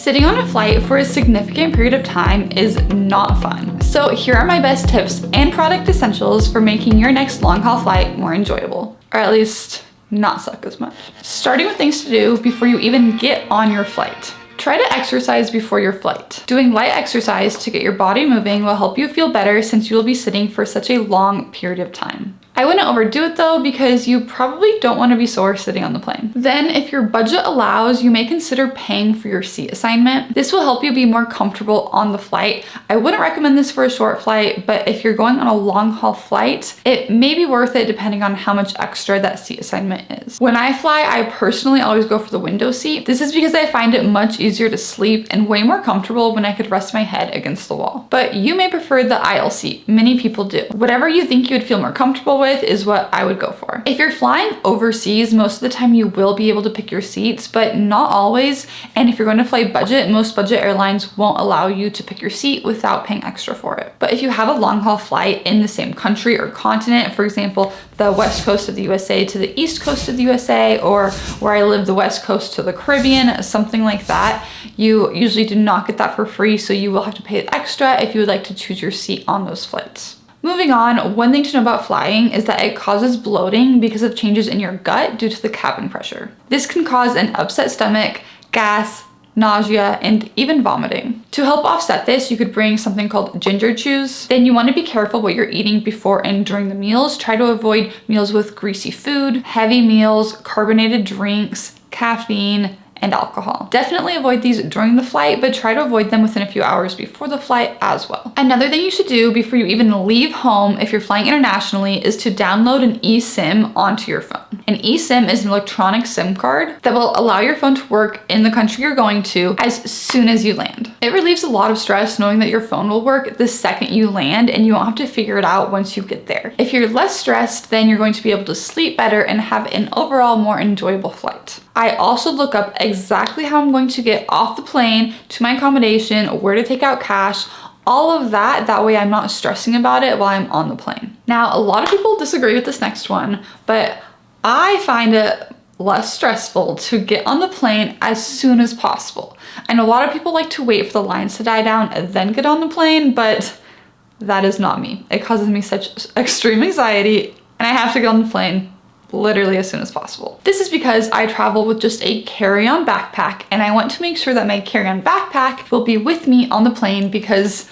Sitting on a flight for a significant period of time is not fun. So here are my best tips and product essentials for making your next long haul flight more enjoyable, or at least not suck as much. Starting with things to do before you even get on your flight. Try to exercise before your flight. Doing light exercise to get your body moving will help you feel better since you will be sitting for such a long period of time. I wouldn't overdo it though, because you probably don't want to be sore sitting on the plane. Then if your budget allows, you may consider paying for your seat assignment. This will help you be more comfortable on the flight. I wouldn't recommend this for a short flight, but if you're going on a long haul flight, it may be worth it depending on how much extra that seat assignment is. When I fly, I personally always go for the window seat. This is because I find it much easier to sleep and way more comfortable when I could rest my head against the wall. But you may prefer the aisle seat. Many people do. Whatever you think you would feel more comfortable with is what I would go for. If you're flying overseas, most of the time you will be able to pick your seats, but not always. And if you're going to fly budget, most budget airlines won't allow you to pick your seat without paying extra for it. But if you have a long haul flight in the same country or continent, for example, the west coast of the USA to the east coast of the USA, or where I live, the west coast to the Caribbean, something like that, you usually do not get that for free, so you will have to pay extra if you would like to choose your seat on those flights. Moving on, one thing to know about flying is that it causes bloating because of changes in your gut due to the cabin pressure. This can cause an upset stomach, gas, nausea, and even vomiting. To help offset this, you could bring something called ginger chews. Then you want to be careful what you're eating before and during the meals. Try to avoid meals with greasy food, heavy meals, carbonated drinks, caffeine, and alcohol. Definitely avoid these during the flight, but try to avoid them within a few hours before the flight as well. Another thing you should do before you even leave home if you're flying internationally is to download an eSIM onto your phone. An eSIM is an electronic SIM card that will allow your phone to work in the country you're going to as soon as you land. It relieves a lot of stress knowing that your phone will work the second you land and you won't have to figure it out once you get there. If you're less stressed, then you're going to be able to sleep better and have an overall more enjoyable flight. I also look up exactly how I'm going to get off the plane to my accommodation, where to take out cash, all of that. That way I'm not stressing about it while I'm on the plane. Now, a lot of people disagree with this next one, but I find it less stressful to get on the plane as soon as possible. I know a lot of people like to wait for the lines to die down and then get on the plane, but that is not me. It causes me such extreme anxiety and I have to get on the plane literally as soon as possible. This is because I travel with just a carry-on backpack and I want to make sure that my carry-on backpack will be with me on the plane because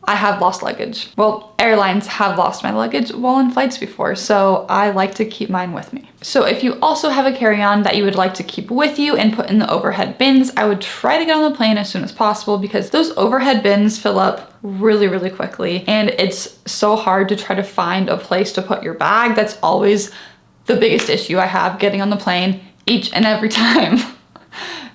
I have lost luggage. Well, airlines have lost my luggage while on flights before, so I like to keep mine with me. So if you also have a carry-on that you would like to keep with you and put in the overhead bins, I would try to get on the plane as soon as possible because those overhead bins fill up really, really quickly and it's so hard to try to find a place to put your bag. That's always the biggest issue I have getting on the plane each and every time.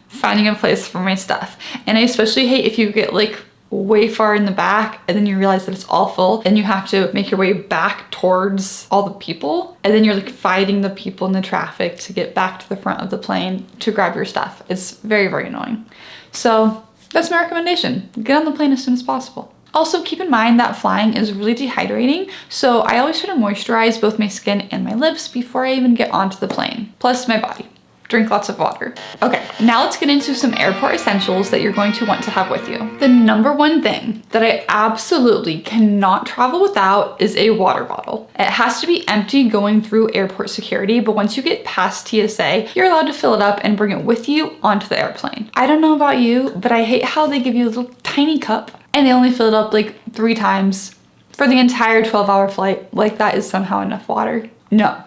Finding a place for my stuff. And I especially hate if you get like way far in the back and then you realize that it's all full and you have to make your way back towards all the people and then you're like fighting the people in the traffic to get back to the front of the plane to grab your stuff. It's very, very annoying. So that's my recommendation. Get on the plane as soon as possible. Also, keep in mind that flying is really dehydrating, so I always try to moisturize both my skin and my lips before I even get onto the plane, plus my body. Drink lots of water. Okay, now let's get into some airport essentials that you're going to want to have with you. The number one thing that I absolutely cannot travel without is a water bottle. It has to be empty going through airport security, but once you get past TSA, you're allowed to fill it up and bring it with you onto the airplane. I don't know about you, but I hate how they give you a little tiny cup and they only fill it up like 3 times for the entire 12-hour flight. Like that is somehow enough water. No.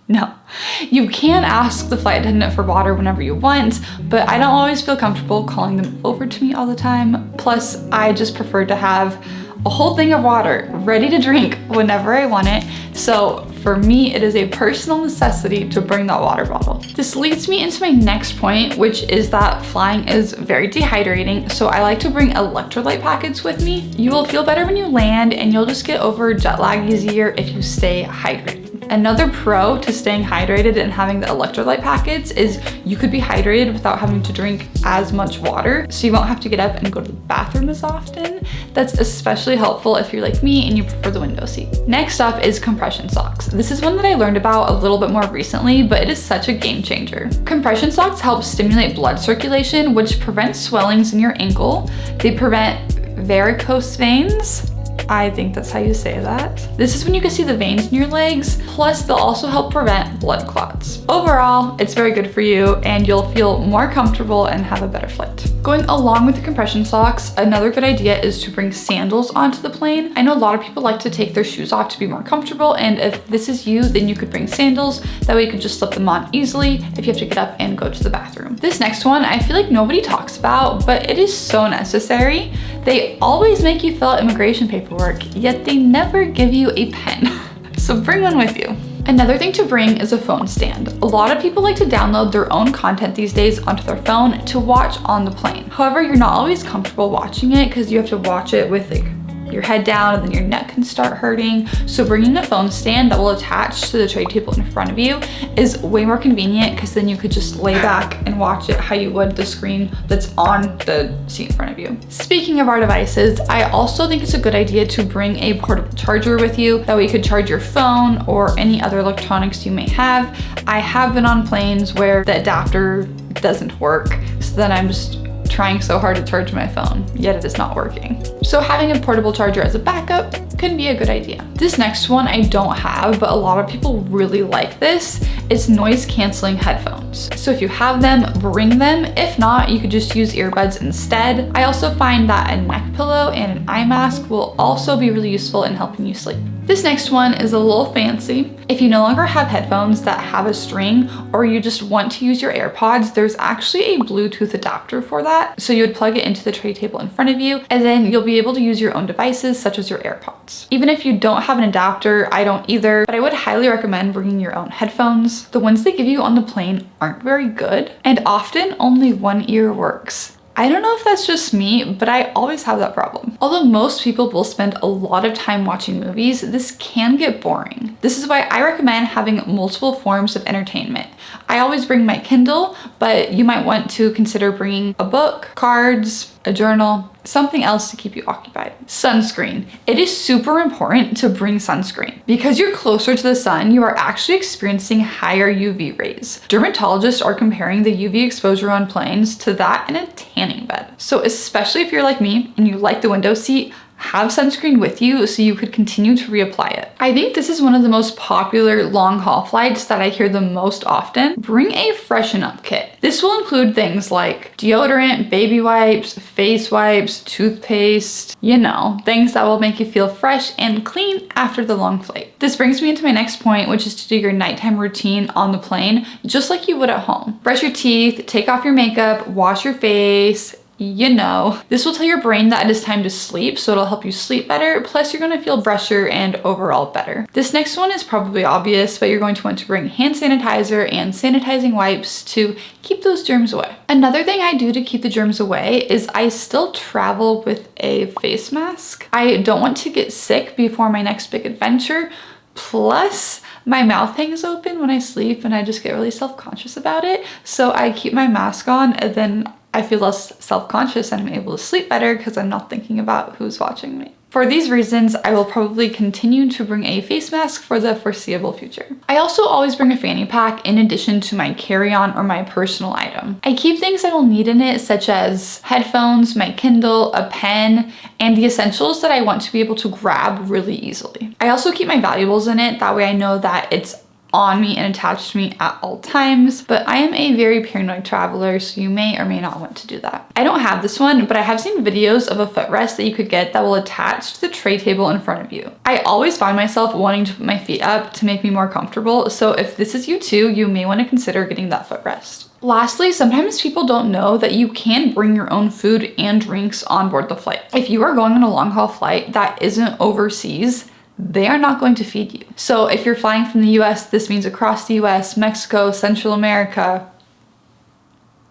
No. You can ask the flight attendant for water whenever you want, but I don't always feel comfortable calling them over to me all the time. Plus, I just prefer to have a whole thing of water ready to drink whenever I want it. So for me, it is a personal necessity to bring that water bottle. This leads me into my next point, which is that flying is very dehydrating. So I like to bring electrolyte packets with me. You will feel better when you land and you'll just get over jet lag easier if you stay hydrated. Another pro to staying hydrated and having the electrolyte packets is you could be hydrated without having to drink as much water, so you won't have to get up and go to the bathroom as often. That's especially helpful if you're like me and you prefer the window seat. Next up is compression socks. This is one that I learned about a little bit more recently, but it is such a game changer. Compression socks help stimulate blood circulation, which prevents swellings in your ankle. They prevent varicose veins. I think that's how you say that. This is when you can see the veins in your legs, plus they'll also help prevent blood clots. Overall, it's very good for you and you'll feel more comfortable and have a better flight. Going along with the compression socks, another good idea is to bring sandals onto the plane. I know a lot of people like to take their shoes off to be more comfortable, and if this is you, then you could bring sandals. That way you could just slip them on easily if you have to get up and go to the bathroom. This next one, I feel like nobody talks about, but it is so necessary. They always make you fill out immigration paperwork, yet they never give you a pen. So bring one with you. Another thing to bring is a phone stand. A lot of people like to download their own content these days onto their phone to watch on the plane. However, you're not always comfortable watching it because you have to watch it with like your head down and then your neck can start hurting. So bringing a phone stand that will attach to the tray table in front of you is way more convenient, because then you could just lay back and watch it how you would the screen that's on the seat in front of you. Speaking of our devices, I also think it's a good idea to bring a portable charger with you. That way you could charge your phone or any other electronics you may have. I have been on planes where the adapter doesn't work, so then I'm just trying so hard to charge my phone, yet it is not working. So having a portable charger as a backup could be a good idea. This next one I don't have, but a lot of people really like this. It's noise canceling headphones. So if you have them, bring them. If not, you could just use earbuds instead. I also find that a neck pillow and an eye mask will also be really useful in helping you sleep. This next one is a little fancy. If you no longer have headphones that have a string, or you just want to use your AirPods, there's actually a Bluetooth adapter for that. So you would plug it into the tray table in front of you, and then you'll be able to use your own devices such as your AirPods. Even if you don't have an adapter, I don't either, but I would highly recommend bringing your own headphones. The ones they give you on the plane aren't very good, and often only one ear works. I don't know if that's just me, but I always have that problem. Although most people will spend a lot of time watching movies, this can get boring. This is why I recommend having multiple forms of entertainment. I always bring my Kindle, but you might want to consider bringing a book, cards, a journal, something else to keep you occupied. Sunscreen. It is super important to bring sunscreen. Because you're closer to the sun, you are actually experiencing higher UV rays. Dermatologists are comparing the UV exposure on planes to that in a tanning bed. So especially if you're like me and you like the window seat, have sunscreen with you so you could continue to reapply it. I think this is one of the most popular long haul flights that I hear the most often. Bring a freshen up kit. This will include things like deodorant, baby wipes, face wipes, toothpaste, you know, things that will make you feel fresh and clean after the long flight. This brings me into my next point, which is to do your nighttime routine on the plane, just like you would at home. Brush your teeth, take off your makeup, wash your face. You know, this will tell your brain that it is time to sleep, so it'll help you sleep better, plus you're gonna feel fresher and overall better. This next one is probably obvious, but you're going to want to bring hand sanitizer and sanitizing wipes to keep those germs away. Another thing I do to keep the germs away is I still travel with a face mask. I don't want to get sick before my next big adventure, plus my mouth hangs open when I sleep and I just get really self-conscious about it, so I keep my mask on and then I feel less self-conscious and I'm able to sleep better because I'm not thinking about who's watching me. For these reasons, I will probably continue to bring a face mask for the foreseeable future. I also always bring a fanny pack in addition to my carry-on or my personal item. I keep things I will need in it, such as headphones, my Kindle, a pen, and the essentials that I want to be able to grab really easily. I also keep my valuables in it, that way I know that it's on me and attached to me at all times, but I am a very paranoid traveler, so you may or may not want to do that. I don't have this one, but I have seen videos of a footrest that you could get that will attach to the tray table in front of you. I always find myself wanting to put my feet up to make me more comfortable, so if this is you too, you may want to consider getting that footrest. Lastly, sometimes people don't know that you can bring your own food and drinks on board the flight. If you are going on a long haul flight that isn't overseas, they are not going to feed you. So if you're flying from the US, this means across the US, Mexico, Central America,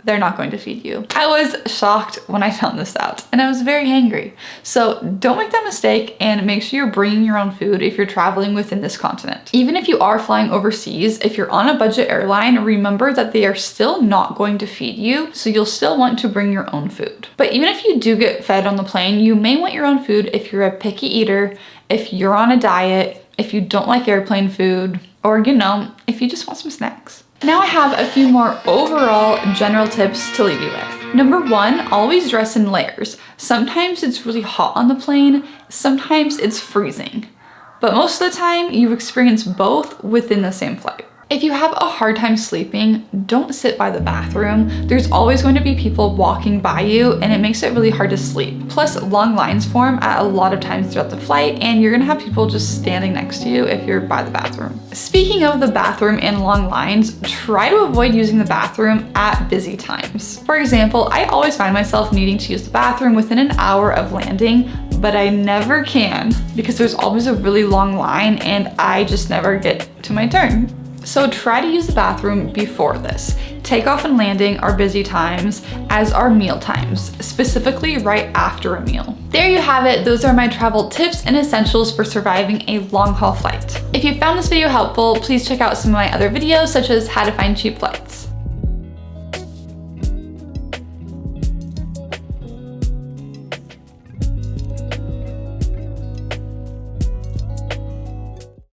they're not going to feed you. I was shocked when I found this out, and I was very angry. So don't make that mistake, and make sure you're bringing your own food if you're traveling within this continent. Even if you are flying overseas, if you're on a budget airline, remember that they are still not going to feed you, so you'll still want to bring your own food. But even if you do get fed on the plane, you may want your own food if you're a picky eater, if you're on a diet, if you don't like airplane food, or if you just want some snacks. Now I have a few more overall general tips to leave you with. Number 1, always dress in layers. Sometimes it's really hot on the plane, sometimes it's freezing. But most of the time, you experience both within the same flight. If you have a hard time sleeping, don't sit by the bathroom. There's always going to be people walking by you, and it makes it really hard to sleep. Plus, long lines form at a lot of times throughout the flight, and you're gonna have people just standing next to you if you're by the bathroom. Speaking of the bathroom and long lines, try to avoid using the bathroom at busy times. For example, I always find myself needing to use the bathroom within an hour of landing, but I never can because there's always a really long line and I just never get to my turn. So try to use the bathroom before this. Takeoff and landing are busy times, as are meal times, specifically right after a meal. There you have it. Those are my travel tips and essentials for surviving a long haul flight. If you found this video helpful, please check out some of my other videos, such as how to find cheap flights.